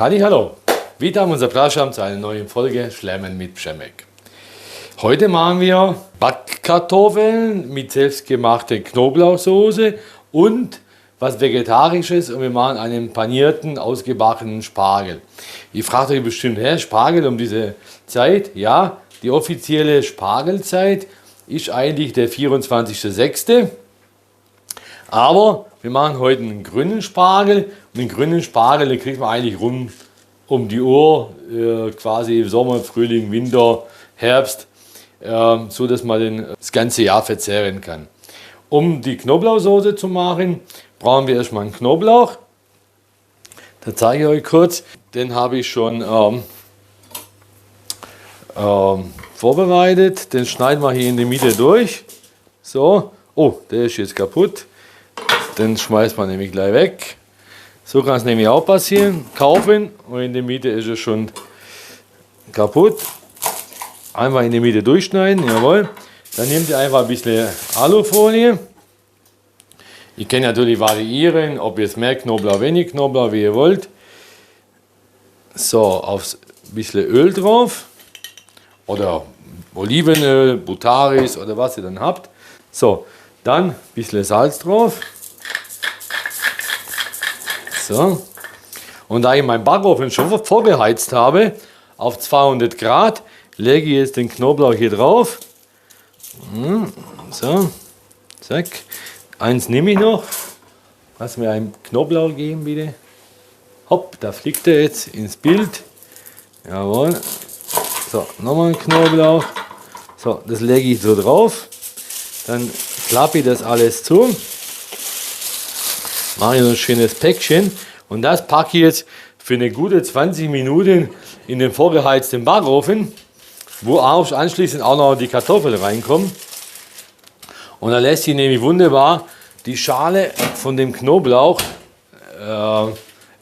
Hallo, witam und zapraszam zu einer neuen Folge Schlemmen mit Przemek. Heute machen wir Backkartoffeln mit selbstgemachter Knoblauchsoße und was Vegetarisches und wir machen einen panierten, ausgebackenen Spargel. Ihr fragt euch bestimmt, Spargel um diese Zeit? Ja, die offizielle Spargelzeit ist eigentlich der 24.06. Aber wir machen heute einen grünen Spargel und den grünen Spargel den kriegt man eigentlich rund um die Uhr, quasi Sommer, Frühling, Winter, Herbst, so dass man den das ganze Jahr verzehren kann. Um die Knoblauchsoße zu machen, brauchen wir erstmal einen Knoblauch. Da zeige ich euch kurz, den habe ich schon vorbereitet. Den schneiden wir hier in die Mitte durch. So, oh, der ist jetzt kaputt. Den schmeißt man nämlich gleich weg. So kann es nämlich auch passieren. Kaufen und in der Mitte ist er schon kaputt. Einfach in die Mitte durchschneiden, jawohl. Dann nehmt ihr einfach ein bisschen Alufolie. Ihr könnt natürlich variieren, ob ihr jetzt mehr Knoblauch, wenig Knoblauch, wie ihr wollt. So, aufs bisschen Öl drauf. Oder Olivenöl, Butaris oder was ihr dann habt. So, dann ein bisschen Salz drauf. So. Und da ich meinen Backofen schon vorgeheizt habe, auf 200 Grad, lege ich jetzt den Knoblauch hier drauf. So, zack. Eins nehme ich noch. Lass mir einen Knoblauch geben, bitte. Hopp, da fliegt er jetzt ins Bild. Jawohl. So, nochmal ein Knoblauch. So, das lege ich so drauf. Dann klappe ich das alles zu. Mache ich so ein schönes Päckchen. Und das packe ich jetzt für eine gute 20 Minuten in den vorgeheizten Backofen, wo auch anschließend auch noch die Kartoffeln reinkommen. Und dann lässt sich nämlich wunderbar die Schale von dem Knoblauch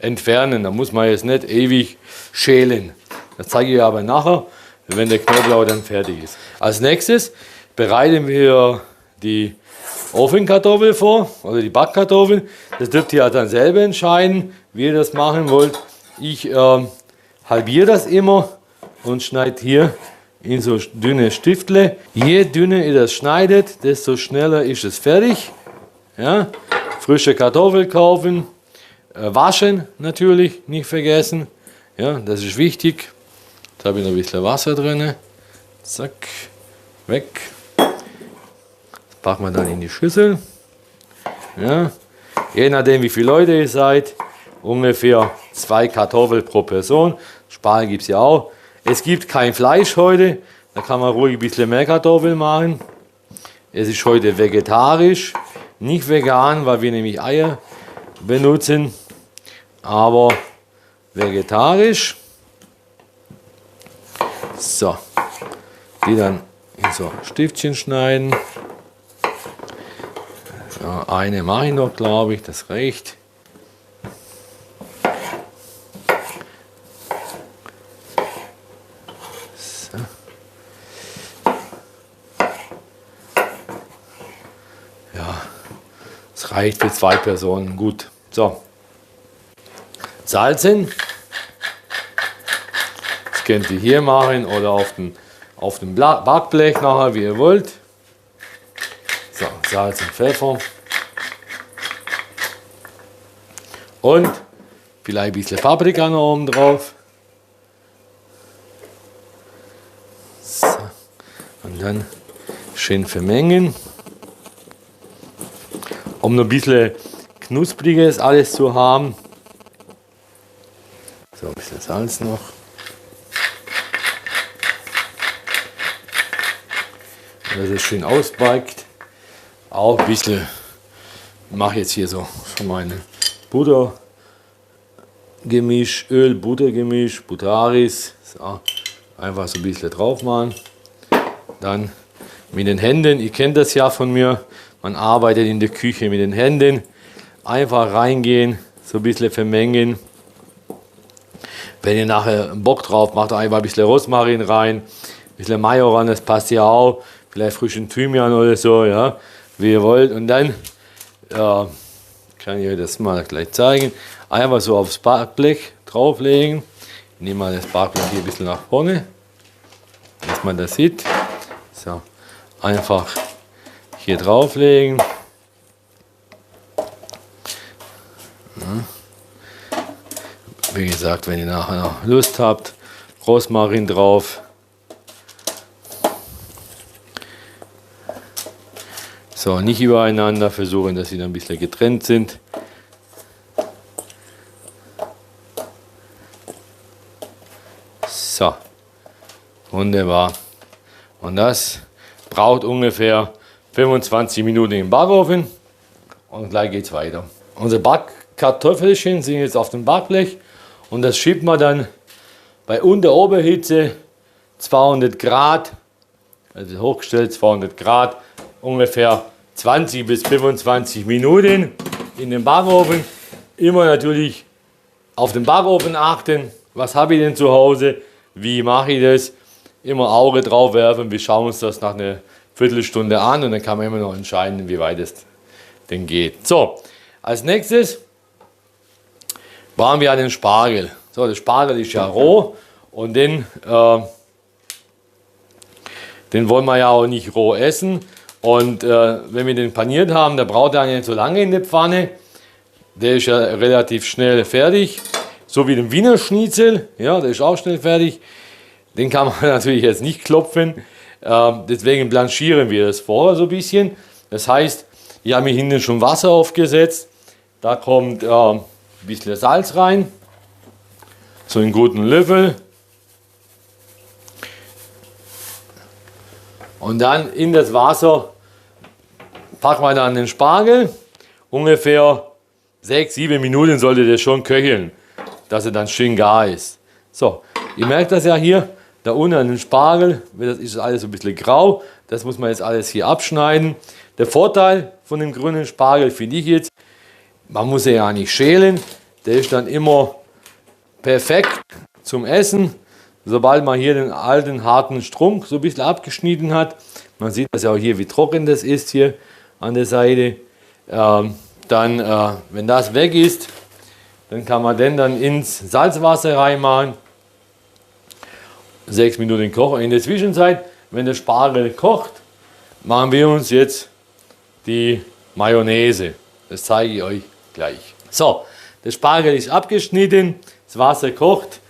entfernen. Da muss man jetzt nicht ewig schälen. Das zeige ich aber nachher, wenn der Knoblauch dann fertig ist. Als nächstes bereiten wir die Ofenkartoffel vor, oder die Backkartoffeln. Das dürft ihr dann selber entscheiden, wie ihr das machen wollt. Ich halbiere das immer und schneide hier in so dünne Stiftle. Je dünner ihr das schneidet, desto schneller ist es fertig. Ja? Frische Kartoffel kaufen, waschen natürlich, nicht vergessen. Ja, das ist wichtig. Jetzt habe ich noch ein bisschen Wasser drin. Zack, weg. Das packen wir dann in die Schüssel. Ja. Je nachdem wie viele Leute ihr seid, ungefähr 2 Kartoffeln pro Person. Spargel gibt es ja auch. Es gibt kein Fleisch heute, da kann man ruhig ein bisschen mehr Kartoffeln machen. Es ist heute vegetarisch, nicht vegan, weil wir nämlich Eier benutzen, aber vegetarisch. So, die dann in so Stiftchen schneiden. Ja, eine mache ich noch, glaube ich, das reicht. So. Ja, das reicht für 2 Personen, gut. So, salzen. Das könnt ihr hier machen oder auf dem Backblech nachher, wie ihr wollt. So, Salz und Pfeffer. Und vielleicht ein bisschen Paprika noch oben drauf. So. Und dann schön vermengen. Um noch ein bisschen Knuspriges alles zu haben. So, ein bisschen Salz noch. Dass es schön ausbackt. Auch ein bisschen, ich mache jetzt hier so schon meine Buttergemisch, Öl-Butter-Gemisch, Butaris. So, einfach so ein bisschen drauf machen. Dann mit den Händen, ihr kennt das ja von mir, man arbeitet in der Küche mit den Händen. Einfach reingehen, so ein bisschen vermengen. Wenn ihr nachher Bock drauf macht, einfach ein bisschen Rosmarin rein, ein bisschen Majoran, das passt ja auch. Vielleicht frischen Thymian oder so, ja, wie ihr wollt. Und dann kann ich euch das mal gleich zeigen. Einfach so aufs Backblech drauflegen. Ich nehme mal das Backblech hier ein bisschen nach vorne, dass man das sieht. So, einfach hier drauflegen. Ja. Wie gesagt, wenn ihr nachher noch Lust habt, Rosmarin drauf. So, nicht übereinander, versuchen, dass sie dann ein bisschen getrennt sind. So, wunderbar. Und das braucht ungefähr 25 Minuten im Backofen und gleich geht es weiter. Unsere Backkartoffelchen sind jetzt auf dem Backblech und das schiebt man dann bei Unteroberhitze 200 Grad, also hochgestellt 200 Grad, ungefähr 20 bis 25 Minuten in den Backofen. Immer natürlich auf den Backofen achten, was habe ich denn zu Hause, wie mache ich das, immer Auge drauf werfen, wir schauen uns das nach einer Viertelstunde an und dann kann man immer noch entscheiden, wie weit es denn geht. So, als nächstes brauchen wir den Spargel. So, der Spargel ist ja roh und den wollen wir ja auch nicht roh essen. Und wenn wir den paniert haben, der braucht er nicht so lange in der Pfanne. Der ist ja relativ schnell fertig. So wie den Wiener Schnitzel, ja, der ist auch schnell fertig. Den kann man natürlich jetzt nicht klopfen. Deswegen blanchieren wir das vorher so ein bisschen. Das heißt, ich habe mir hinten schon Wasser aufgesetzt. Da kommt ein bisschen Salz rein. So einen guten Löffel. Und dann in das Wasser packen wir dann den Spargel. Ungefähr 6-7 Minuten sollte der schon köcheln, dass er dann schön gar ist. So, ihr merkt das ja hier, da unten an den Spargel, das ist alles so ein bisschen grau. Das muss man jetzt alles hier abschneiden. Der Vorteil von dem grünen Spargel finde ich jetzt, man muss ihn ja nicht schälen. Der ist dann immer perfekt zum Essen. Sobald man hier den alten harten Strunk so ein bisschen abgeschnitten hat, man sieht das ja auch hier, wie trocken das ist hier an der Seite, wenn das weg ist, dann kann man den dann ins Salzwasser reinmachen, 6 Minuten kochen. In der Zwischenzeit, wenn der Spargel kocht, machen wir uns jetzt die Mayonnaise. Das zeige ich euch gleich. So, der Spargel ist abgeschnitten, das Wasser kocht.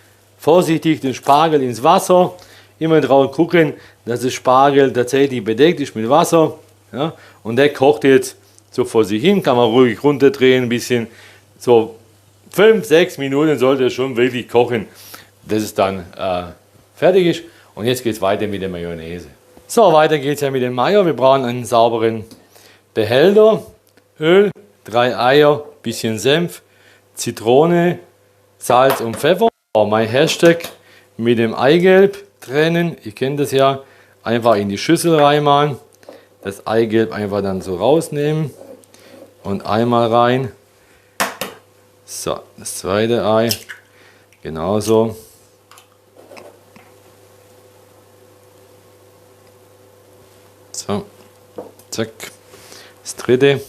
Vorsichtig den Spargel ins Wasser, immer drauf gucken, dass der Spargel tatsächlich bedeckt ist mit Wasser. Ja? Und der kocht jetzt so vor sich hin, kann man ruhig runterdrehen ein bisschen. So 5-6 Minuten sollte er schon wirklich kochen, dass es dann fertig ist. Und jetzt geht es weiter mit der Mayonnaise. So, weiter geht es ja mit dem Mayo. Wir brauchen einen sauberen Behälter, Öl, 3 Eier, bisschen Senf, Zitrone, Salz und Pfeffer. Mein Hashtag mit dem Eigelb trennen, ihr kennt das ja, einfach in die Schüssel reinmachen, das Eigelb einfach dann so rausnehmen und einmal rein. So, das zweite Ei, genauso. So, zack, das dritte.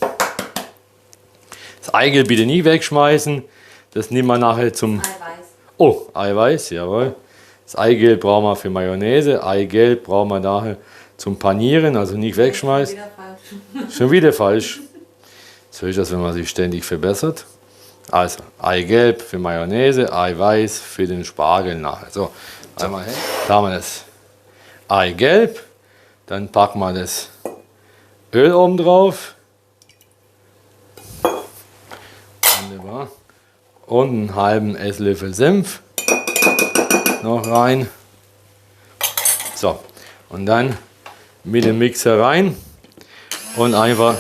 Das Eigelb bitte nie wegschmeißen, das nehmen wir nachher zum... Oh, Eiweiß, jawohl. Das Eigelb brauchen wir für Mayonnaise. Eigelb brauchen wir nachher zum Panieren, also nicht wegschmeißen. Schon wieder falsch. So ist das, wenn man sich ständig verbessert. Also, Eigelb für Mayonnaise, Eiweiß für den Spargel nachher. So, einmal hin. Da haben wir das Eigelb. Dann packen wir das Öl oben drauf. Wunderbar. Und einen halben Esslöffel Senf noch rein. So, und dann mit dem Mixer rein und einfach.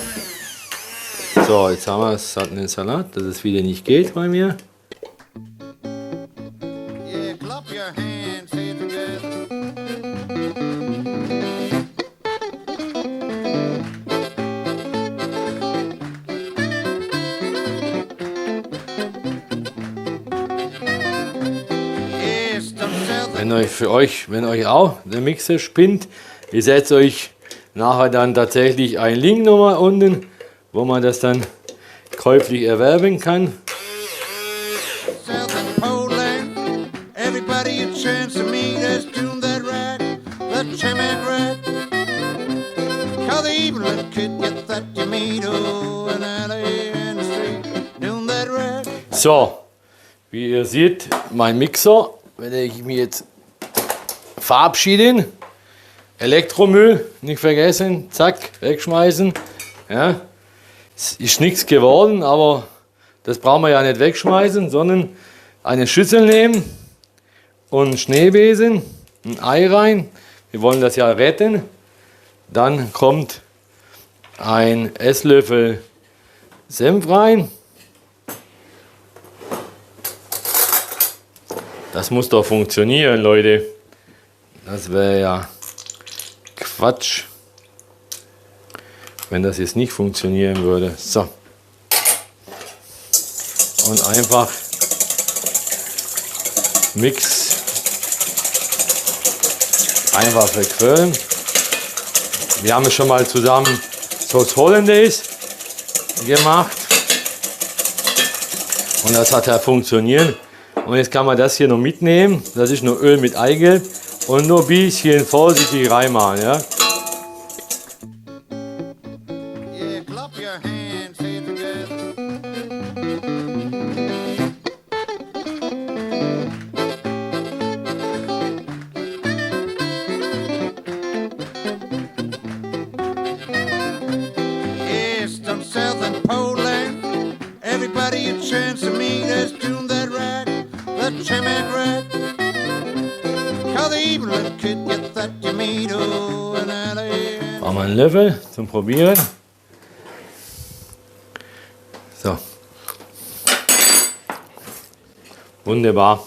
So, jetzt haben wir es, hatten den Salat, dass es wieder nicht geht bei mir. Wenn euch auch der Mixer spinnt, ihr setzt euch nachher dann tatsächlich einen Link nochmal unten, wo man das dann käuflich erwerben kann. Everybody a chance to meet us, tune that rack, the Chemek rack. Call the evil little kid, get that you meet, oh, an alley in the street, tune that rack. So, wie ihr seht, mein Mixer, wenn ich mich jetzt verabschieden, Elektromüll, nicht vergessen, zack, wegschmeißen. Ja, es ist nichts geworden, aber das brauchen wir ja nicht wegschmeißen, sondern eine Schüssel nehmen und Schneebesen, ein Ei rein. Wir wollen das ja retten. Dann kommt ein Esslöffel Senf rein. Das muss doch funktionieren, Leute. Das wäre ja Quatsch, wenn das jetzt nicht funktionieren würde. So. Und einfach Mix. Einfach verquirlen. Wir haben schon mal zusammen Sauce Hollandaise gemacht. Und das hat ja funktioniert. Und jetzt kann man das hier noch mitnehmen. Das ist nur Öl mit Eigelb. Und nur ein bisschen vorsichtig reinmachen. Ja? Yeah, clap your hands, say together. East and south and Poland, everybody a chance to meet us, tune that rack, the Chemek rack. Call the evil little kid, get that you meet, oh, an alley. Machen wir einen Löffel zum Probieren. So. Wunderbar.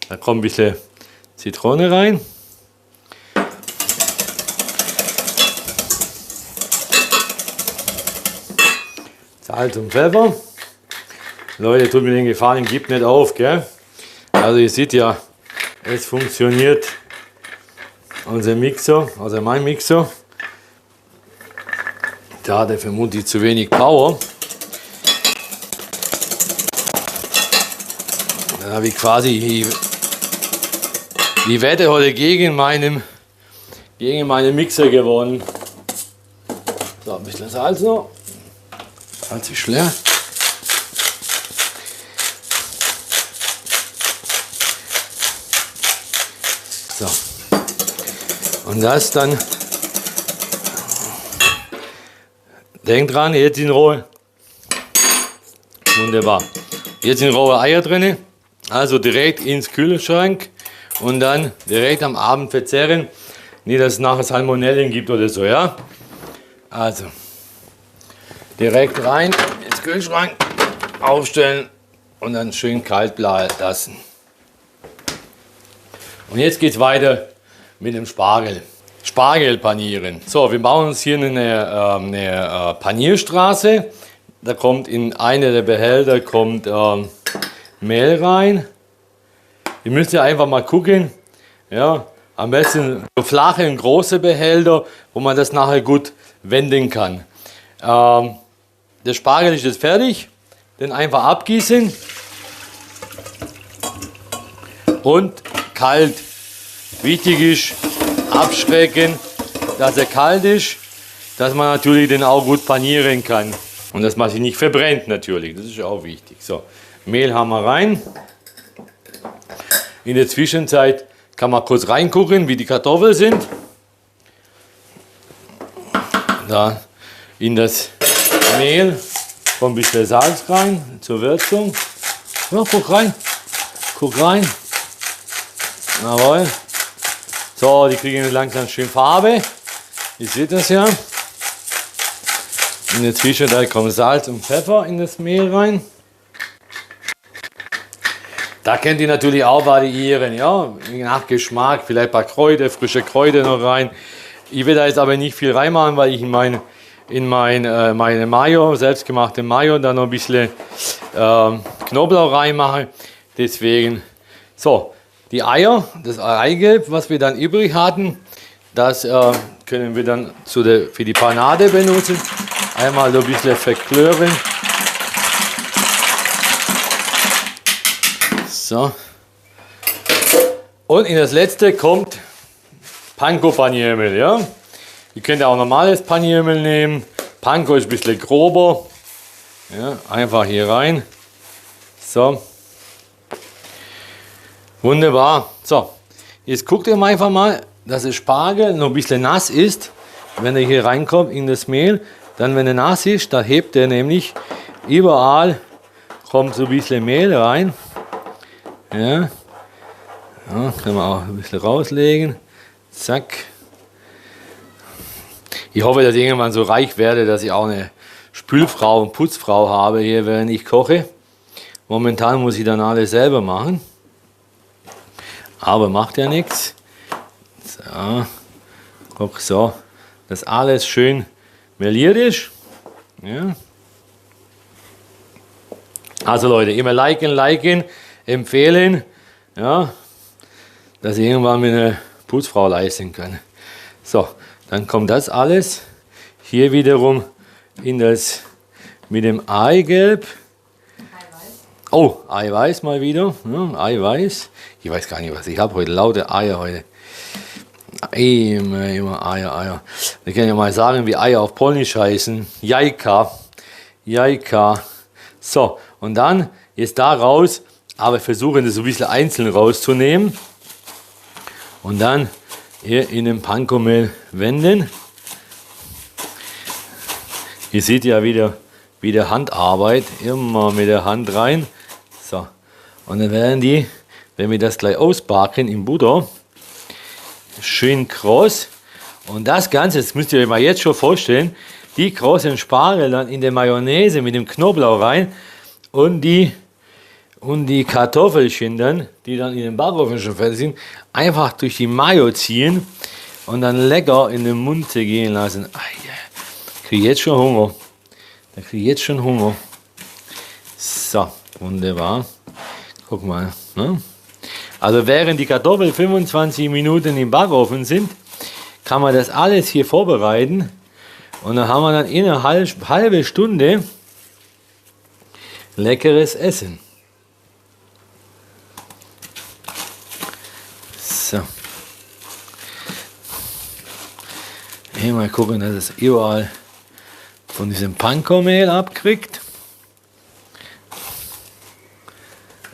Da kommt ein bisschen Zitrone rein. Salz und Pfeffer. Leute, tut mir den Gefallen, gebt nicht auf, gell? Also ihr seht ja, es funktioniert. Unser Mixer, also mein Mixer. Da hat er vermutlich zu wenig Power. Dann habe ich quasi die Wette heute gegen meinen Mixer gewonnen. So, ein bisschen Salz noch. Salz ist leer. So. Und das dann. Denkt dran, jetzt sind rohe. Wunderbar. Jetzt sind rohe Eier drin. Also direkt ins Kühlschrank und dann direkt am Abend verzehren. Nicht, dass es nachher Salmonellen gibt oder so, ja? Also direkt rein ins Kühlschrank, aufstellen und dann schön kalt lassen. Und jetzt geht es weiter mit dem Spargel. Spargel panieren. So, wir bauen uns hier eine Panierstraße. Da kommt in eine der Behälter Mehl rein. Ihr müsst ja einfach mal gucken. Ja, am besten so flache und große Behälter, wo man das nachher gut wenden kann. Der Spargel ist jetzt fertig. Den einfach abgießen. Und kalt. Wichtig ist, abschrecken, dass er kalt ist, dass man natürlich den auch gut panieren kann. Und dass man sich nicht verbrennt natürlich, das ist auch wichtig. So, Mehl haben wir rein. In der Zwischenzeit kann man kurz reingucken, wie die Kartoffeln sind. Da in das Mehl kommt ein bisschen Salz rein zur Würzung. Ja, guck rein. Jawohl. So, die kriegen jetzt langsam schön Farbe. Ihr seht das ja. In der Zwischenzeit kommt Salz und Pfeffer in das Mehl rein. Da könnt ihr natürlich auch variieren, ja, nach Geschmack, vielleicht ein paar Kräuter, frische Kräuter noch rein. Ich will da jetzt aber nicht viel reinmachen, weil ich meine Mayo, selbstgemachte Mayo, da noch ein bisschen Knoblauch reinmache. Deswegen, so, die Eier, das Eigelb, was wir dann übrig hatten, das können wir dann für die Panade benutzen. Einmal so ein bisschen verklören. So. Und in das letzte kommt Panko Paniermehl. Ja? Ihr könnt auch normales Paniermehl nehmen. Panko ist ein bisschen grober. Ja, einfach hier rein. So. Wunderbar. So. Jetzt guckt ihr einfach mal, dass der Spargel noch ein bisschen nass ist. Wenn er hier reinkommt in das Mehl, dann wenn er nass ist, da hebt er nämlich überall, kommt so ein bisschen Mehl rein. Ja. Ja, können wir auch ein bisschen rauslegen. Zack. Ich hoffe, dass ich irgendwann so reich werde, dass ich auch eine Spülfrau und Putzfrau habe hier, während ich koche. Momentan muss ich dann alles selber machen. Aber macht ja nichts. So. Guck so, dass alles schön meliert ist. Ja. Also Leute, immer liken, empfehlen. Ja. Dass ich irgendwann mir eine Putzfrau leisten kann. So, dann kommt das alles hier wiederum in das mit dem Eigelb. Eiweiß. Oh, Eiweiß mal wieder. Ja, Eiweiß. Ich weiß gar nicht, was ich habe heute. Laute Eier heute. Immer Eier. Wir können ja mal sagen, wie Eier auf Polnisch heißen. Jajka. So, und dann jetzt da raus, aber versuchen das so ein bisschen einzeln rauszunehmen. Und dann hier in den Panko-Mehl wenden. Ihr seht ja wieder Handarbeit, immer mit der Hand rein. So. Und dann werden die, wenn wir das gleich ausbacken in Butter, schön kross. Und das Ganze, das müsst ihr euch mal jetzt schon vorstellen, die krossen Spargel dann in der Mayonnaise mit dem Knoblauch rein und die Kartoffelchen dann, die dann in den Backofen schon fertig sind, einfach durch die Mayo ziehen und dann lecker in den Mund gehen lassen. Ich kriege jetzt schon Hunger. So, wunderbar. Guck mal. Ne? Also während die Kartoffeln 25 Minuten im Backofen sind, kann man das alles hier vorbereiten. Und dann haben wir dann in einer halben Stunde leckeres Essen. So. Hier mal gucken, dass es überall von diesem Panko-Mehl abkriegt.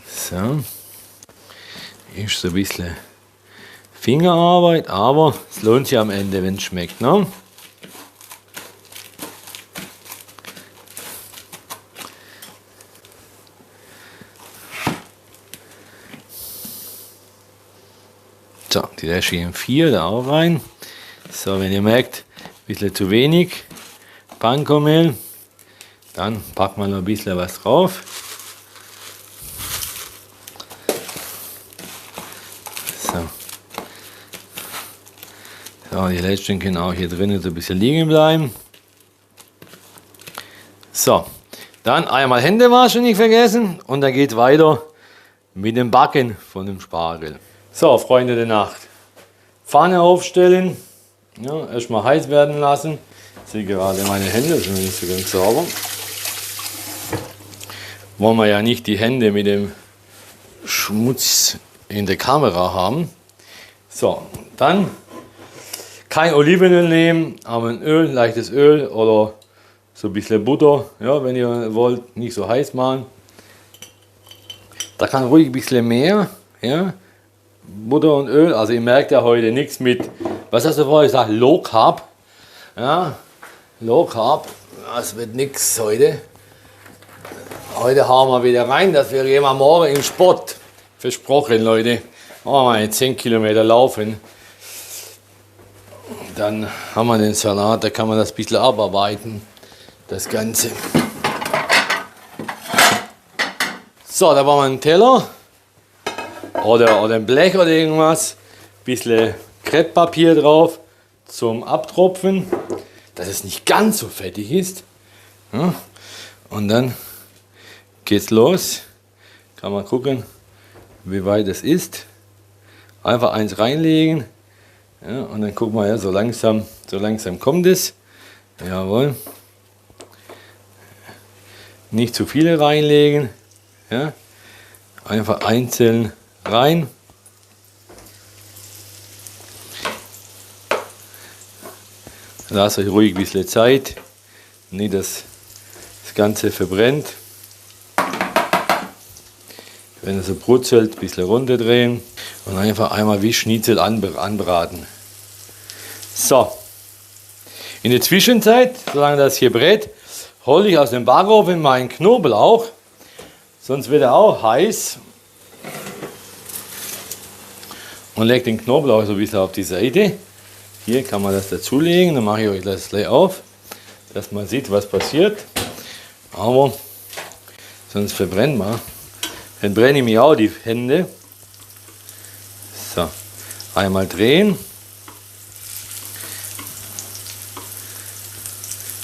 So. Ist so ein bisschen Fingerarbeit, aber es lohnt sich am Ende, wenn es schmeckt. Ne? So, die Läsche in 4 da auch rein. So, wenn ihr merkt, ein bisschen zu wenig Panko-Mehl, dann packt man noch ein bisschen was drauf. So, die letzten können auch hier drinnen so ein bisschen liegen bleiben. So, dann einmal Hände waschen, nicht vergessen. Und dann geht weiter mit dem Backen von dem Spargel. So, Freunde der Nacht. Pfanne aufstellen. Ja, erstmal heiß werden lassen. Ich sehe gerade meine Hände, sind nicht so ganz sauber. Wollen wir ja nicht die Hände mit dem Schmutz in der Kamera haben. So, dann kein Olivenöl nehmen, aber ein Öl, leichtes Öl oder so ein bisschen Butter, ja, wenn ihr wollt, nicht so heiß machen. Da kann ruhig ein bisschen mehr, ja, Butter und Öl. Also ihr merkt ja heute nichts mit, was hast du vorher gesagt, Low Carb, ja, Low Carb, das wird nichts heute. Heute hauen wir wieder rein, dass wir gehen mal morgen im Sport, versprochen Leute, machen wir mal 10 Kilometer laufen. Dann haben wir den Salat, da kann man das ein bisschen abarbeiten, das Ganze. So, da brauchen wir einen Teller oder ein Blech oder irgendwas, ein bisschen Krepppapier drauf zum Abtropfen, dass es nicht ganz so fettig ist. Ja, und dann geht's los. Kann man gucken, wie weit es ist. Einfach eins reinlegen. Ja, und dann gucken wir, ja, so langsam kommt es. Jawohl. Nicht zu viele reinlegen. Ja. Einfach einzeln rein. Lasst euch ruhig ein bisschen Zeit, nicht dass das Ganze verbrennt. Wenn es so brutzelt, ein bisschen runterdrehen und einfach einmal wie Schnitzel anbraten. So, in der Zwischenzeit, solange das hier brät, hole ich aus dem Backofen meinen Knoblauch, sonst wird er auch heiß. Und lege den Knoblauch so ein bisschen auf die Seite. Hier kann man das dazulegen, dann mache ich euch das gleich auf, dass man sieht, was passiert. Aber sonst verbrennt man. Dann brenne ich mir auch die Hände. So, einmal drehen.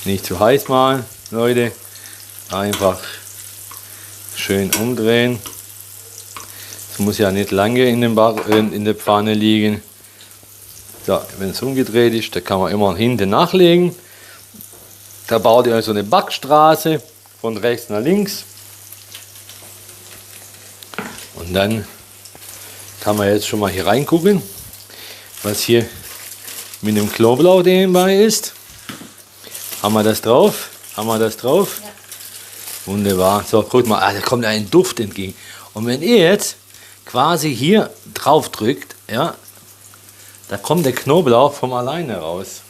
Nicht zu heiß machen, Leute. Einfach schön umdrehen. Es muss ja nicht lange in der Pfanne liegen. So, wenn es umgedreht ist, da kann man immer hinten nachlegen. Da baut ihr so eine Backstraße von rechts nach links. Und dann kann man jetzt schon mal hier reingucken, was hier mit dem Knoblauch dabei ist. Haben wir das drauf? Haben wir das drauf? Ja. Wunderbar. So, guck mal, da kommt ein Duft entgegen. Und wenn ihr jetzt quasi hier drauf drückt, ja, da kommt der Knoblauch von alleine raus.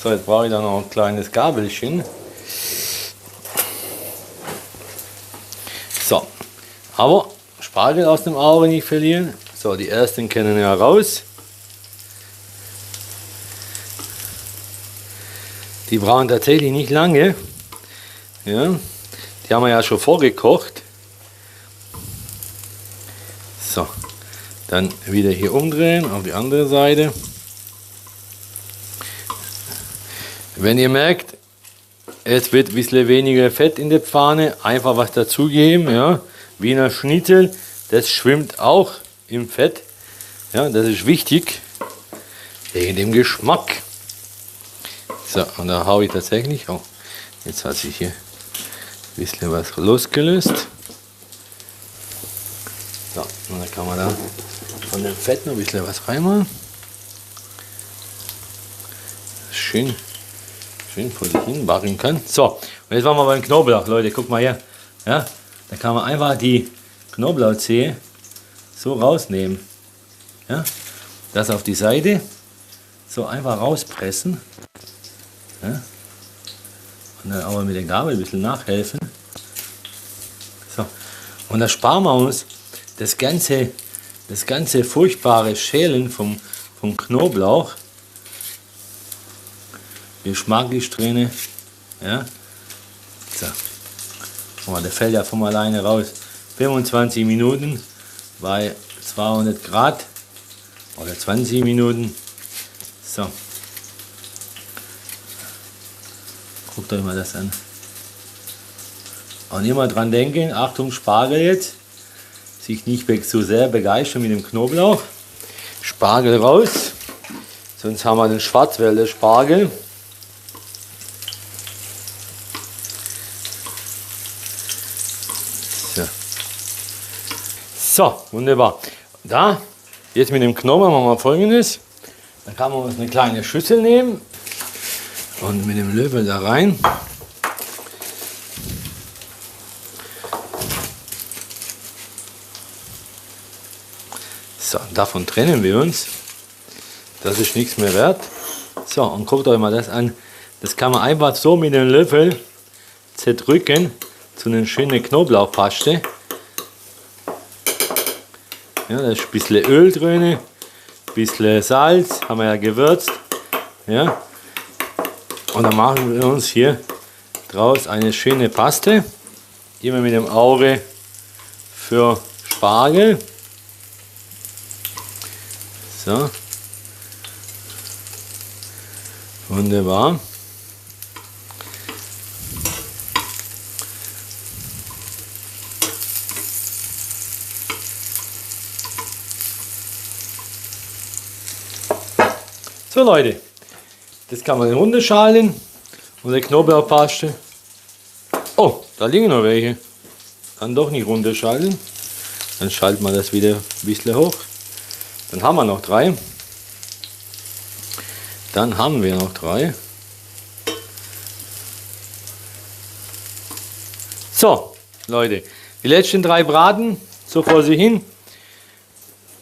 So, jetzt brauche ich da noch ein kleines Gabelchen. So, aber Spargel aus dem Auge nicht verlieren. So, die ersten können ja raus. Die brauchen tatsächlich nicht lange. Ja, die haben wir ja schon vorgekocht. So, dann wieder hier umdrehen auf die andere Seite. Wenn ihr merkt, es wird ein bisschen weniger Fett in der Pfanne, einfach was dazugeben. Ja. Wiener Schnitzel, das schwimmt auch im Fett. Ja, das ist wichtig, wegen dem Geschmack. So, und da haue ich tatsächlich, oh, jetzt hat sich hier ein bisschen was losgelöst. So, und dann kann man da von dem Fett noch ein bisschen was reinmachen. Schön vor sich hin backen kann. So, und jetzt machen wir beim Knoblauch, Leute, guck mal her. Ja, da kann man einfach die Knoblauchzehe so rausnehmen. Ja, das auf die Seite, so einfach rauspressen. Ja, und dann aber mit der Gabel ein bisschen nachhelfen. So, und da sparen wir uns das ganze furchtbare Schälen vom Knoblauch. Geschmacklich drin. Ja. So. Oh, der fällt ja von alleine raus. 25 Minuten bei 200 Grad oder 20 Minuten. So. Guckt euch mal das an. Und immer dran denken, Achtung, Spargel jetzt. Sich nicht so sehr begeistern mit dem Knoblauch. Spargel raus. Sonst haben wir den Schwarzwälder Spargel. So, wunderbar. Da, jetzt mit dem Knoblauch machen wir Folgendes. Da kann man uns eine kleine Schüssel nehmen und mit dem Löffel da rein. So, davon trennen wir uns. Das ist nichts mehr wert. So, und guckt euch mal das an. Das kann man einfach so mit dem Löffel zerdrücken zu einer schönen Knoblauchpaste. Ja, da ist ein bisschen Öl drin, ein bisschen Salz, haben wir ja gewürzt. Ja. Und dann machen wir uns hier draus eine schöne Paste. Immer mit dem Auge für Spargel. So. Wunderbar. So Leute, das kann man runterschalen und der Knoblauchpaste. Oh, da liegen noch welche. Kann doch nicht runterschalen. Dann schalten wir das wieder ein bisschen hoch. Dann haben wir noch 3. Dann haben wir noch 3. So, Leute, die letzten 3 braten so vor sich hin.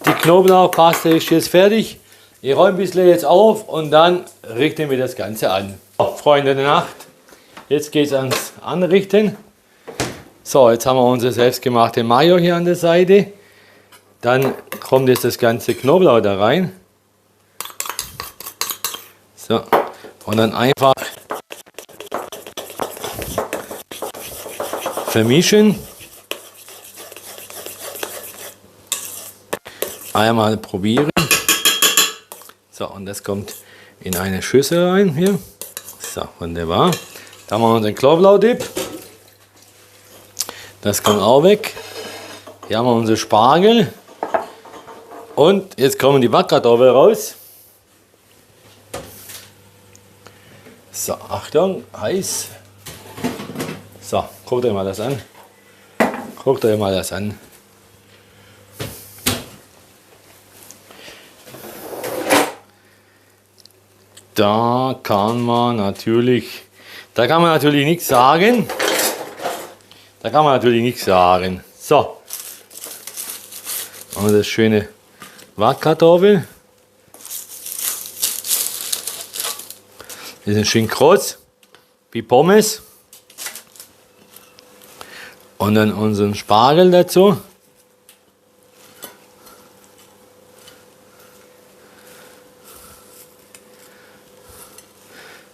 Die Knoblauchpaste ist jetzt fertig. Ich räume ein bisschen jetzt auf und dann richten wir das Ganze an. So, Freunde der Nacht, jetzt geht es ans Anrichten. So, jetzt haben wir unsere selbstgemachte Mayo hier an der Seite. Dann kommt jetzt das ganze Knoblauch da rein. So, und dann einfach vermischen. Einmal probieren. So, und das kommt in eine Schüssel rein hier. So, wunderbar. Da haben wir unseren Knoblauchdip. Das kommt auch weg. Hier haben wir unsere Spargel. Und jetzt kommen die Backkartoffeln raus. So, Achtung, heiß. So, guckt euch mal das an. Guckt euch mal das an. Da kann man natürlich nichts sagen. So. Und das schöne Backkartoffel. Die sind schön kross, wie Pommes. Und dann unseren Spargel dazu.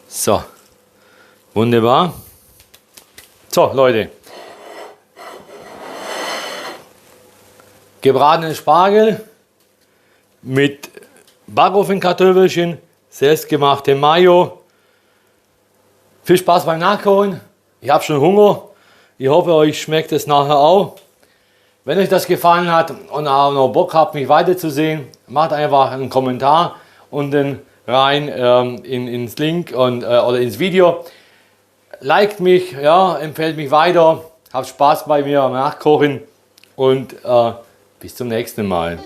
So, wunderbar. So, Leute. Gebratenen Spargel mit Backofenkartoffelchen, selbstgemachte Mayo. Viel Spaß beim Nachkochen. Ich habe schon Hunger. Ich hoffe, euch schmeckt es nachher auch. Wenn euch das gefallen hat und auch noch Bock habt, mich weiterzusehen, macht einfach einen Kommentar unten rein ins Link oder ins Video. Liked mich, ja, empfehlt mich weiter. Habt Spaß bei mir am Nachkochen und bis zum nächsten Mal.